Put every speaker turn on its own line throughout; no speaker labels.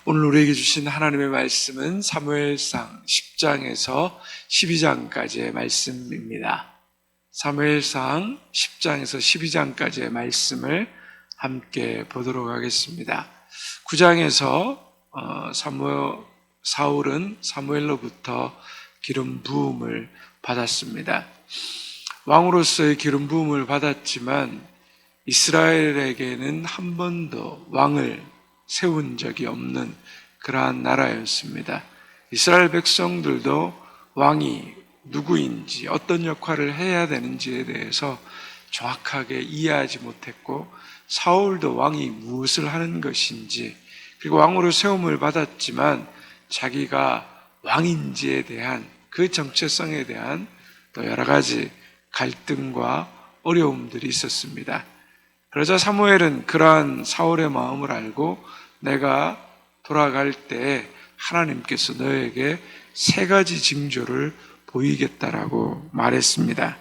오늘 우리에게 주신 하나님의 말씀은 사무엘상 10장에서 12장까지의 말씀입니다. 사무엘상 10장에서 12장까지의 말씀을 함께 보도록 하겠습니다. 9장에서 사울은 사무엘로부터 기름 부음을 받았습니다. 왕으로서의 기름 부음을 받았지만 이스라엘에게는 한 번도 왕을 세운 적이 없는 그러한 나라였습니다. 이스라엘 백성들도 왕이 누구인지 어떤 역할을 해야 되는지에 대해서 정확하게 이해하지 못했고, 사울도 왕이 무엇을 하는 것인지, 그리고 왕으로 세움을 받았지만 자기가 왕인지에 대한 그 정체성에 대한 또 여러 가지 갈등과 어려움들이 있었습니다. 그러자 사무엘은 그러한 사울의 마음을 알고 내가 돌아갈 때 하나님께서 너에게 3가지 징조를 보이겠다라고 말했습니다.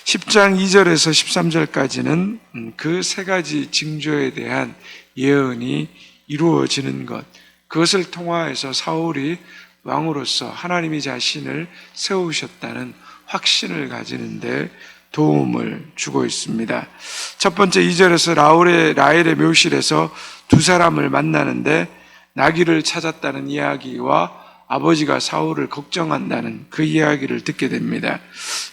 10장 2절에서 13절까지는 그 3가지 징조에 대한 예언이 이루어지는 것, 그것을 통하여서 사울이 왕으로서 하나님이 자신을 세우셨다는 확신을 가지는데 도움을 주고 있습니다. 첫 번째 2절에서 라헬의 묘실에서 2사람을 만나는데 나귀를 찾았다는 이야기와 아버지가 사울을 걱정한다는 그 이야기를 듣게 됩니다.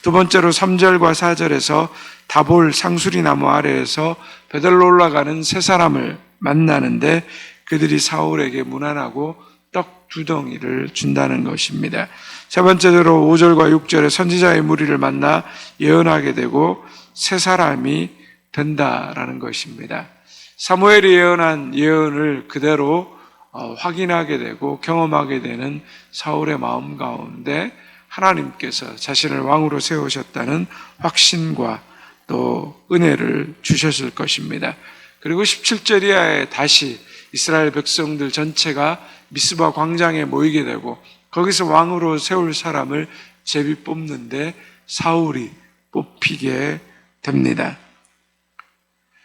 두 번째로 3절과 4절에서 다볼 상수리 나무 아래에서 배들로 올라가는 3사람을 만나는데 그들이 사울에게 문안하고 떡 2덩이를 준다는 것입니다. 세 번째로 5절과 6절에 선지자의 무리를 만나 예언하게 되고 3사람이 된다라는 것입니다. 사무엘이 예언한 예언을 그대로 확인하게 되고 경험하게 되는 사울의 마음 가운데 하나님께서 자신을 왕으로 세우셨다는 확신과 또 은혜를 주셨을 것입니다. 그리고 17절 이하에 다시 이스라엘 백성들 전체가 미스바 광장에 모이게 되고 거기서 왕으로 세울 사람을 제비 뽑는데 사울이 뽑히게 됩니다.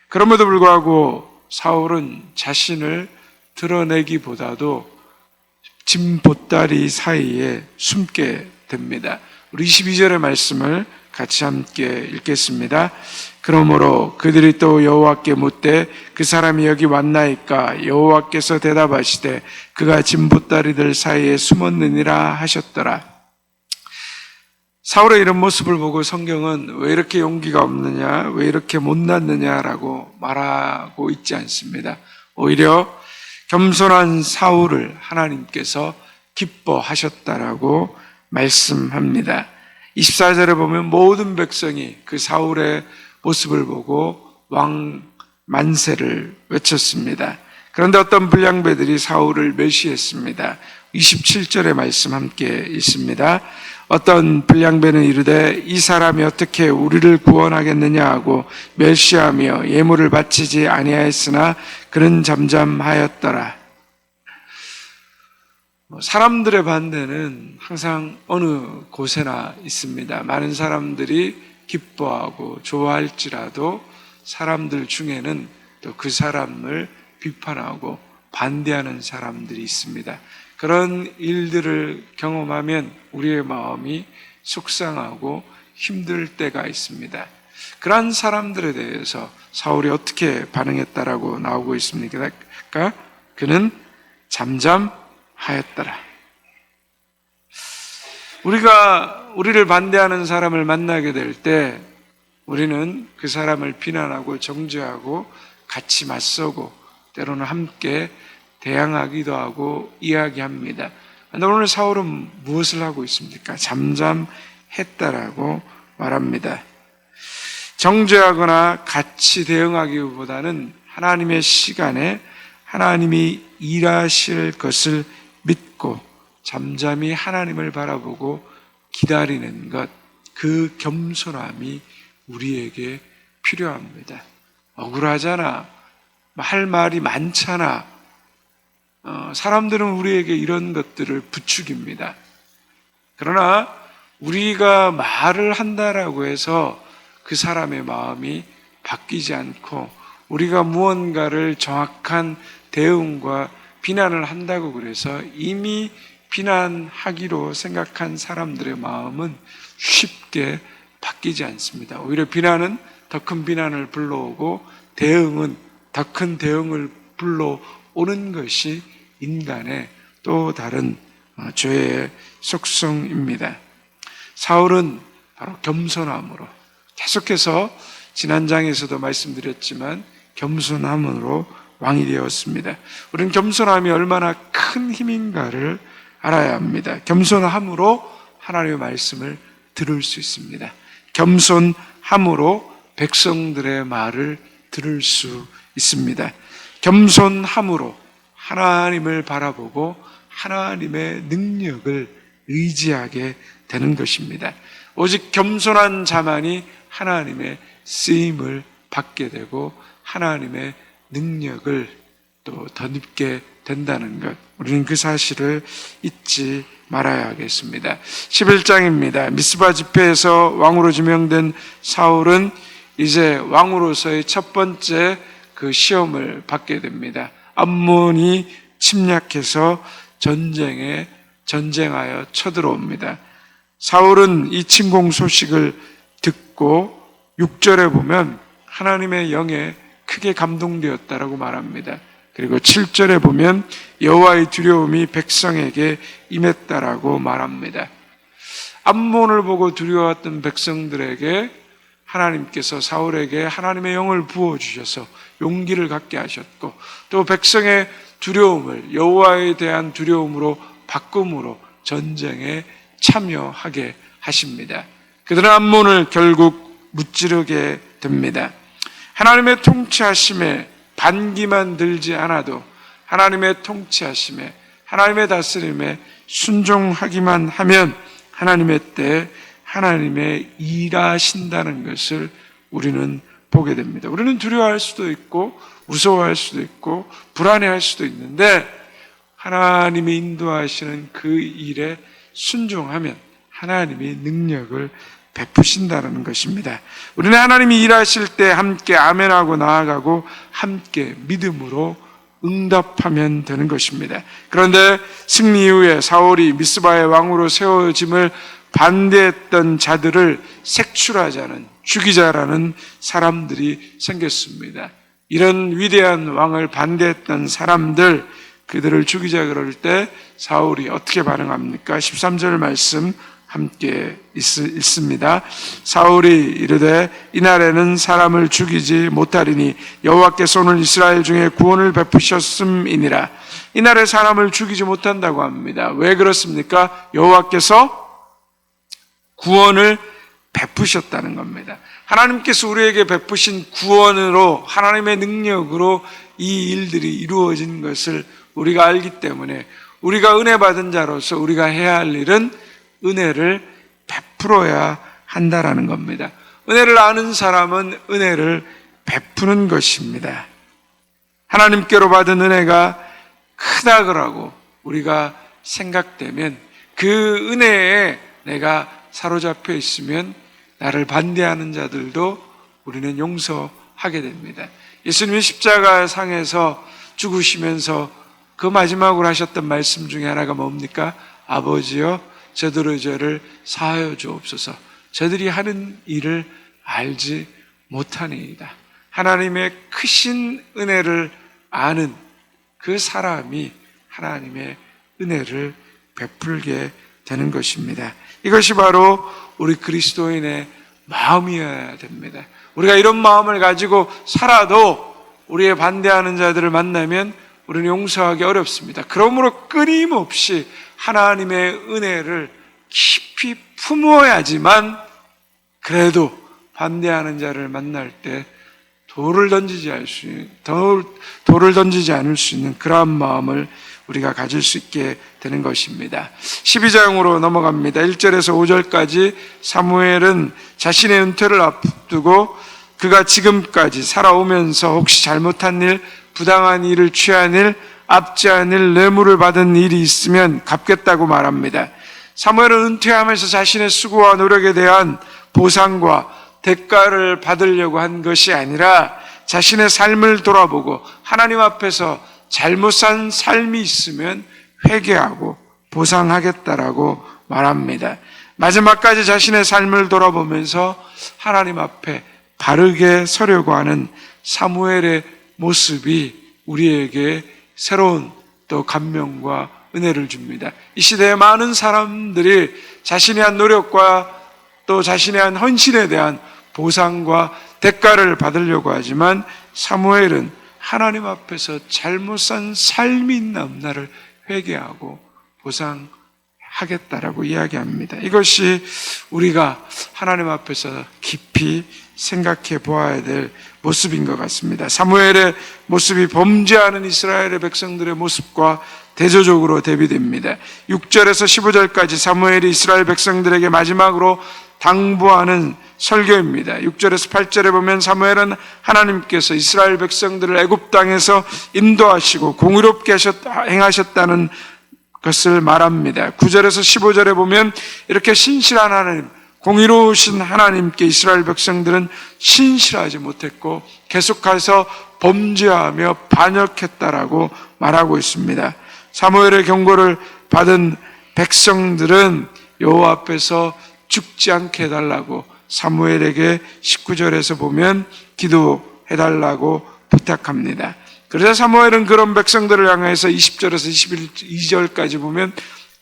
그럼에도 불구하고 사울은 자신을 드러내기보다도 짐 보따리 사이에 숨게 됩니다. 우리 22절의 말씀을 같이 함께 읽겠습니다. 그러므로 그들이 또 여호와께 묻되 그 사람이 여기 왔나이까? 여호와께서 대답하시되 그가 짐 보따리들 사이에 숨었느니라 하셨더라. 사울의 이런 모습을 보고 성경은 왜 이렇게 용기가 없느냐, 왜 이렇게 못났느냐라고 말하고 있지 않습니다. 오히려 겸손한 사울을 하나님께서 기뻐하셨다라고 말씀합니다. 24절에 보면 모든 백성이 그 사울의 모습을 보고 왕 만세를 외쳤습니다. 그런데 어떤 불량배들이 사울을 멸시했습니다. 27절의 말씀 함께 읽습니다. 어떤 불량배는 이르되 이 사람이 어떻게 우리를 구원하겠느냐 하고 멸시하며 예물을 바치지 아니하였으나 그는 잠잠하였더라. 사람들의 반대는 항상 어느 곳에나 있습니다. 많은 사람들이 기뻐하고 좋아할지라도 사람들 중에는 또 그 사람을 비판하고 반대하는 사람들이 있습니다. 그런 일들을 경험하면 우리의 마음이 속상하고 힘들 때가 있습니다. 그러한 사람들에 대해서 사울이 어떻게 반응했다라고 나오고 있습니까? 그는 잠잠하였더라. 우리를 반대하는 사람을 만나게 될 때 우리는 그 사람을 비난하고 정죄하고 같이 맞서고 때로는 함께 대항하기도 하고 이야기합니다. 그런데 오늘 사울은 무엇을 하고 있습니까? 잠잠했다라고 말합니다. 정죄하거나 같이 대응하기보다는 하나님의 시간에 하나님이 일하실 것을 믿고 잠잠히 하나님을 바라보고 기다리는 것, 그 겸손함이 우리에게 필요합니다. 억울하잖아, 할 말이 많잖아, 사람들은 우리에게 이런 것들을 부추깁니다. 그러나 우리가 말을 한다라고 해서 그 사람의 마음이 바뀌지 않고 우리가 무언가를 정확한 대응과 비난을 한다고 그래서 이미 비난하기로 생각한 사람들의 마음은 쉽게 바뀌지 않습니다. 오히려 비난은 더 큰 비난을 불러오고 대응은 더 큰 대응을 불러오는 것이 인간의 또 다른 죄의 속성입니다. 사울은 바로 겸손함으로, 계속해서 지난 장에서도 말씀드렸지만 겸손함으로 왕이 되었습니다. 우리는 겸손함이 얼마나 큰 힘인가를 알아야 합니다. 겸손함으로 하나님의 말씀을 들을 수 있습니다. 겸손함으로 백성들의 말을 들을 수 있습니다. 겸손함으로 하나님을 바라보고 하나님의 능력을 의지하게 되는 것입니다. 오직 겸손한 자만이 하나님의 쓰임을 받게 되고 하나님의 능력을 또 덧입게 된다는 것, 우리는 그 사실을 잊지 말아야 하겠습니다. 11장입니다. 미스바 집회에서 왕으로 지명된 사울은 이제 왕으로서의 첫 번째 그 시험을 받게 됩니다. 암몬이 침략해서 전쟁하여 쳐들어옵니다. 사울은 이 침공 소식을 듣고 6절에 보면 하나님의 영에 크게 감동되었다라고 말합니다. 그리고 7절에 보면 여호와의 두려움이 백성에게 임했다라고 말합니다. 암몬을 보고 두려워했던 백성들에게 하나님께서 사울에게 하나님의 영을 부어주셔서 용기를 갖게 하셨고, 또 백성의 두려움을 여호와에 대한 두려움으로 바꿈으로 전쟁에 참여하게 하십니다. 그들은 암몬을 결국 무찌르게 됩니다. 하나님의 통치하심에 반기만 들지 않아도 하나님의 통치하심에, 하나님의 다스림에 순종하기만 하면 하나님의 때에 하나님의 일하신다는 것을 우리는 보게 됩니다. 우리는 두려워할 수도 있고 무서워할 수도 있고 불안해할 수도 있는데 하나님이 인도하시는 그 일에 순종하면 하나님이 능력을 베푸신다는 것입니다. 우리는 하나님이 일하실 때 함께 아멘하고 나아가고 함께 믿음으로 응답하면 되는 것입니다. 그런데 승리 이후에 사울이 미스바의 왕으로 세워짐을 반대했던 자들을 색출하자는, 죽이자라는 사람들이 생겼습니다. 이런 위대한 왕을 반대했던 사람들, 그들을 죽이자 그럴 때 사울이 어떻게 반응합니까? 13절 말씀 함께 읽습니다. 사울이 이르되 이날에는 사람을 죽이지 못하리니 여호와께서 오늘 이스라엘 중에 구원을 베푸셨음이니라. 이날에 사람을 죽이지 못한다고 합니다. 왜 그렇습니까? 여호와께서 구원을 베푸셨다는 겁니다. 하나님께서 우리에게 베푸신 구원으로, 하나님의 능력으로 이 일들이 이루어진 것을 우리가 알기 때문에 우리가 은혜 받은 자로서 우리가 해야 할 일은 은혜를 베풀어야 한다라는 겁니다. 은혜를 아는 사람은 은혜를 베푸는 것입니다. 하나님께로 받은 은혜가 크다고 우리가 생각되면 그 은혜에 내가 사로잡혀 있으면 나를 반대하는 자들도 우리는 용서하게 됩니다. 예수님이 십자가상에서 죽으시면서 그 마지막으로 하셨던 말씀 중에 하나가 뭡니까? 아버지여 저들의 죄를 사하여 주옵소서. 저들이 하는 일을 알지 못하니이다. 하나님의 크신 은혜를 아는 그 사람이 하나님의 은혜를 베풀게 되는 것입니다. 이것이 바로 우리 그리스도인의 마음이어야 됩니다. 우리가 이런 마음을 가지고 살아도 우리의 반대하는 자들을 만나면 우리는 용서하기 어렵습니다. 그러므로 끊임없이 하나님의 은혜를 깊이 품어야지만 그래도 반대하는 자를 만날 때 돌을 던지지 않을 수 있는 그러한 마음을 우리가 가질 수 있게 되는 것입니다. 12장으로 넘어갑니다. 1절에서 5절까지 사무엘은 자신의 은퇴를 앞두고 그가 지금까지 살아오면서 혹시 잘못한 일, 부당한 일을 취한 일, 압제한 일, 뇌물을 받은 일이 있으면 갚겠다고 말합니다. 사무엘은 은퇴하면서 자신의 수고와 노력에 대한 보상과 대가를 받으려고 한 것이 아니라 자신의 삶을 돌아보고 하나님 앞에서 잘못 산 삶이 있으면 회개하고 보상하겠다라고 말합니다. 마지막까지 자신의 삶을 돌아보면서 하나님 앞에 바르게 서려고 하는 사무엘의 모습이 우리에게 새로운 또 감명과 은혜를 줍니다. 이 시대에 많은 사람들이 자신의 한 노력과 또 자신의 한 헌신에 대한 보상과 대가를 받으려고 하지만 사무엘은 하나님 앞에서 잘못 산 삶이 있나 없나를 회개하고 보상하겠다라고 이야기합니다. 이것이 우리가 하나님 앞에서 깊이 생각해 보아야 될 모습인 것 같습니다. 사무엘의 모습이 범죄하는 이스라엘의 백성들의 모습과 대조적으로 대비됩니다. 6절에서 15절까지 사무엘이 이스라엘 백성들에게 마지막으로 당부하는 설교입니다. 6절에서 8절에 보면 사무엘은 하나님께서 이스라엘 백성들을 애굽 땅에서 인도하시고 공의롭게 행하셨다는 것을 말합니다. 9절에서 15절에 보면 이렇게 신실한 하나님, 공의로우신 하나님께 이스라엘 백성들은 신실하지 못했고 계속해서 범죄하며 반역했다라고 말하고 있습니다. 사무엘의 경고를 받은 백성들은 여호와 앞에서 죽지 않게 해달라고 사무엘에게 19절에서 보면 기도해달라고 부탁합니다. 그래서 사무엘은 그런 백성들을 향해서 20절에서 22절까지 보면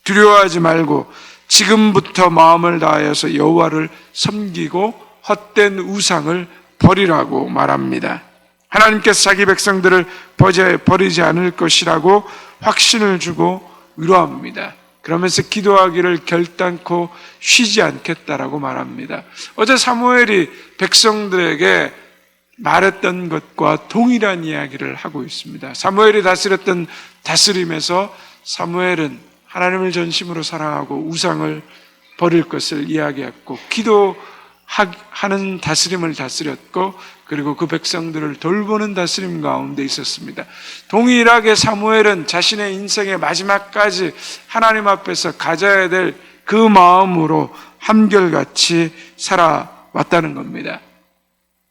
두려워하지 말고 지금부터 마음을 다하여서 여호와를 섬기고 헛된 우상을 버리라고 말합니다. 하나님께서 자기 백성들을 버리지 않을 것이라고 확신을 주고 위로합니다. 그러면서 기도하기를 결단코 쉬지 않겠다라고 말합니다. 어제 사무엘이 백성들에게 말했던 것과 동일한 이야기를 하고 있습니다. 사무엘이 다스렸던 다스림에서 사무엘은 하나님을 전심으로 사랑하고 우상을 버릴 것을 이야기했고 기도하는 다스림을 다스렸고 그리고 그 백성들을 돌보는 다스림 가운데 있었습니다. 동일하게 사무엘은 자신의 인생의 마지막까지 하나님 앞에서 가져야 될 그 마음으로 한결같이 살아왔다는 겁니다.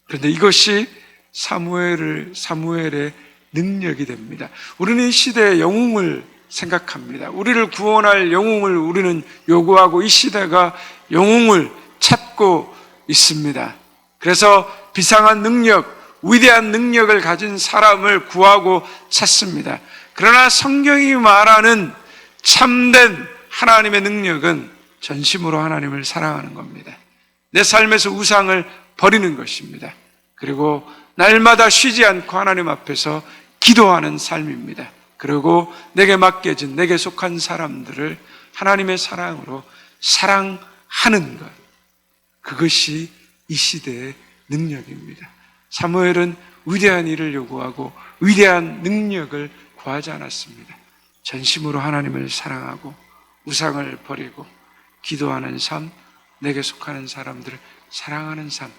그런데 이것이 사무엘의 능력이 됩니다. 우리는 이 시대의 영웅을 생각합니다. 우리를 구원할 영웅을 우리는 요구하고 이 시대가 영웅을 찾고 있습니다. 그래서 비상한 능력, 위대한 능력을 가진 사람을 구하고 찾습니다. 그러나 성경이 말하는 참된 하나님의 능력은 전심으로 하나님을 사랑하는 겁니다. 내 삶에서 우상을 버리는 것입니다. 그리고 날마다 쉬지 않고 하나님 앞에서 기도하는 삶입니다. 그리고 내게 맡겨진, 내게 속한 사람들을 하나님의 사랑으로 사랑하는 것. 그것이 이 시대의 능력입니다. 사무엘은 위대한 일을 요구하고 위대한 능력을 구하지 않았습니다. 전심으로 하나님을 사랑하고 우상을 버리고 기도하는 삶, 내게 속하는 사람들을 사랑하는 삶.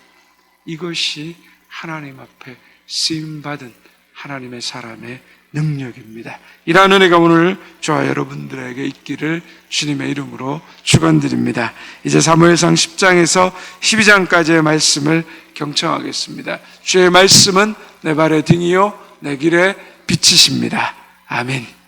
이것이 하나님 앞에 쓰임받은 하나님의 사람의 능력입니다. 이러한 은혜가 오늘 저와 여러분들에게 있기를 주님의 이름으로 축원드립니다. 이제 사무엘상 10장에서 12장까지의 말씀을 경청하겠습니다. 주의 말씀은 내 발의 등이요 내 길의 빛이십니다. 아멘.